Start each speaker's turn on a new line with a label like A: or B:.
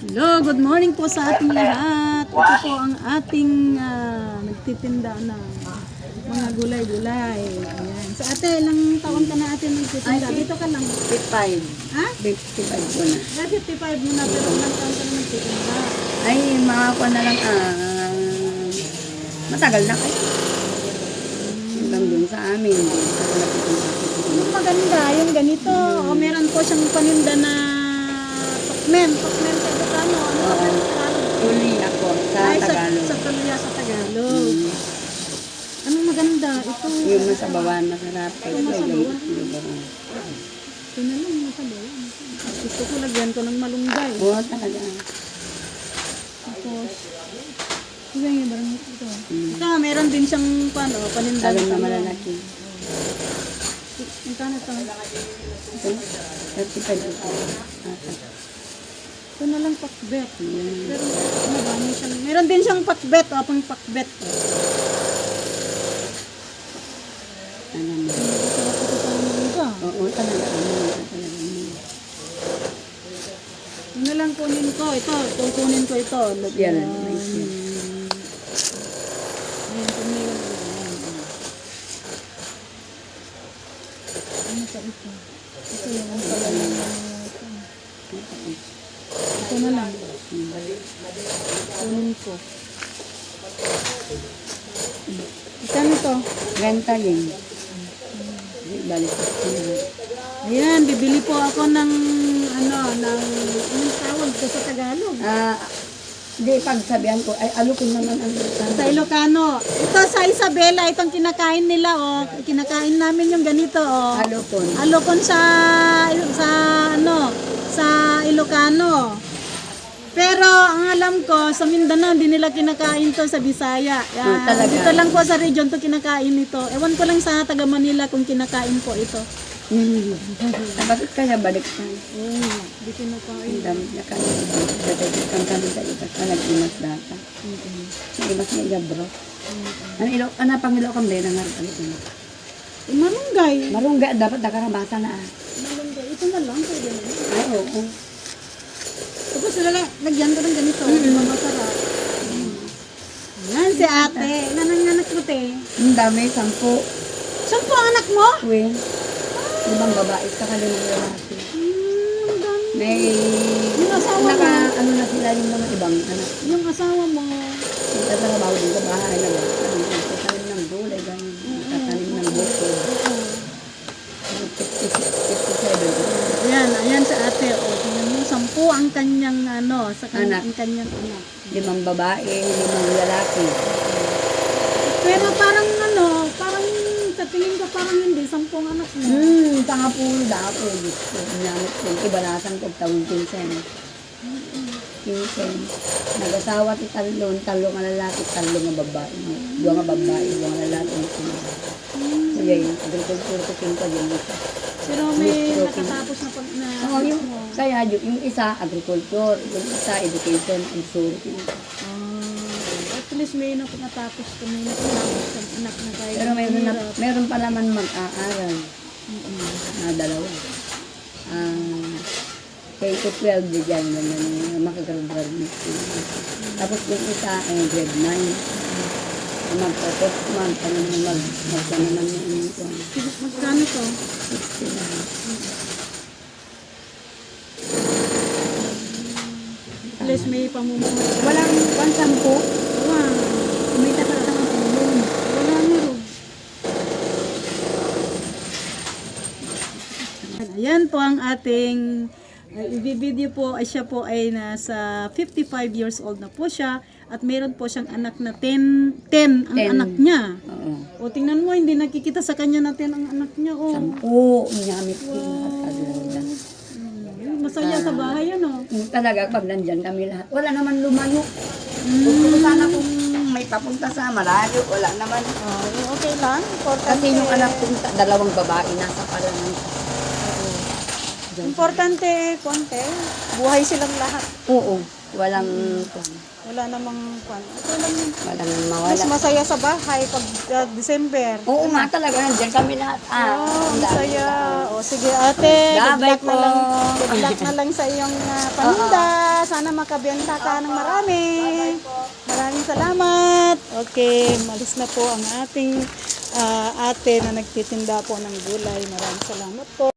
A: Hello, good morning po sa ating lahat. Ito po ang ating nagtitinda ng mga gulay-gulay. Ayan. Sa ate, ilang taon ka na ate nagtitinda? Dito ka lang.
B: 55.
A: Ha?
B: 55 ko na.
A: 55 mo na, pero ilang taon ka na nagtitinda?
B: Ay, mga ko na lang, matagal na kayo. Hanggang dun sa amin.
A: Yung maganda, yung ganito. O meron po siyang paninda na tukmen. Tukmen sa Ilocano. Ano
B: Oo.
A: tukmen sa Tagalog?
B: Tuli ako sa
A: Ay,
B: Tagalog.
A: sa Tulya sa Tagalog. Anong maganda? Ito.
B: Yung masabawan, masarap.
A: Ito masabawan.
B: Yung
A: Ito na lang, masabawan. Gusto ko lagyan ko ng malunggay.
B: Oo, talaga.
A: Tapos, ito yung barang ito. Ito, meron din siyang paninda.
B: Sabi na malalaki.
A: Magkano ito?
B: Ito, 35 ito.
A: Ito na lang pakbet. Pero, marami siyang, meron din siyang pakbet. O, pang pakbet.
B: Alam mo.
A: Masarap ito sa mangga.
B: Oo, talaga. Talaga.
A: Ito na lang kunin ko. Ito, kukunin ko ito.
B: Yan.
A: Ayan, kunin ko. Ano pa ito? Ito yung ang palalang ito na lang. Kunin ko. Ikan ito.
B: Renta yun. Balik ko.
A: Ayan, bibili po ako ng anong tawag ko sa Tagalog?
B: Hindi, pagsabihan ko, ay alupin naman ang
A: Sa Ilocano. Ito sa Isabela, itong kinakain nila, oh. Kinakain namin yung ganito, oh.
B: alupon.
A: Alokon sa Ilocano. Pero ang alam ko, sa Mindanao, hindi nila kinakain to sa Bisaya.
B: talaga?
A: Dito lang po sa region to kinakain ito. Ewan ko lang sa taga Manila kung kinakain po ito.
B: Bakit kaya balik ka?
A: Hindi kinakain.
B: Ang dami na kaya. Dadagit kang kami sa iba. Nag-imas data. Nag-imas na iya bro. Ano pangilaw kang din ang harap?
A: Marunggay.
B: Marungga, dapat nakarabasa na.
A: Malunggay. Ito na lang. Pwede na.
B: Ay, oo.
A: Tapos lagyan ko ng ganito. Masarap. Yan si ate. Nananganak mo te.
B: Ang dami, 10.
A: Saan po ang anak mo?
B: Uy. 5 babae, kakalimang lalaki.
A: Ang dami.
B: May,
A: Yung asawa mo?
B: ano na sila yung mga ibang anak.
A: Yung asawa mo.
B: Nagtatrabaho din sa bahay na nagtatanim ng gulay, ganyan. Nagtatanim ng buko. 57.
A: Ayan si ate. O, tingnan mo, 10 ang kanyang
B: Anak.
A: ang kanyang anak.
B: 5 babae, 5 lalaki.
A: Pero parang parang sa tingin ko parang hindi 10 anak mo.
B: Tanga po dapo. Nyamit ko. Ibalasan ko taon 15. 15. Nag-asawa ti talon nga lalaki, 3 nga babae. 2 nga babae, 2 nga lalaki. Sige, agriculture ko pinta din dito.
A: Pero may nakatapos na pag na
B: Oo, kaya yung isa, agriculture. Yung isa, education and social.
A: at least may nakatapos ka, may nakatapos kang anak na tayo.
B: Pero meron pa naman mag-aaral. Na dalawa. K-12 dyan, makagraduate. Tapos yung isa ay grade 9. Mag-focus man, mag-sana naman yung ito.
A: Magkano to?
B: 60 na.
A: At least may pamumuhay.
B: Walang pansampo.
A: Wow.
B: May tatala ng tulong.
A: Wala na rin. Ayan po ang ating i-video po. Ay siya po ay nasa 55 years old na po siya. At meron po siyang anak na 10 ang anak niya.
B: Oo.
A: O tingnan mo, hindi nakikita sa kanya na 10 ang anak niya. O.
B: 10. Nyamit ko.
A: Masaya sa bahay yan o.
B: Talaga, pag nandyan kami lahat, wala naman lumayo. Gusto ko sana kung may papunta sa malayo, wala naman.
A: Okay lang.
B: Kasi yung anak ko, 2 babae, nasa palaman.
A: Importante, konti. Buhay silang lahat.
B: Oo, walang
A: Wala namang kwan. Ito lang yun.
B: walang
A: Mas
B: mawala.
A: masaya sa bahay pag December.
B: Oo nga talaga, nandyan kami lahat.
A: Ang saya. O sige ate, good
B: Bye-bye
A: luck na lang. Good luck na lang sa iyong paninda, sa sana makabenta ka ng marami. Maraming salamat. Okay, malis na po ang ating ate na nagtitinda po ng gulay. Maraming salamat po.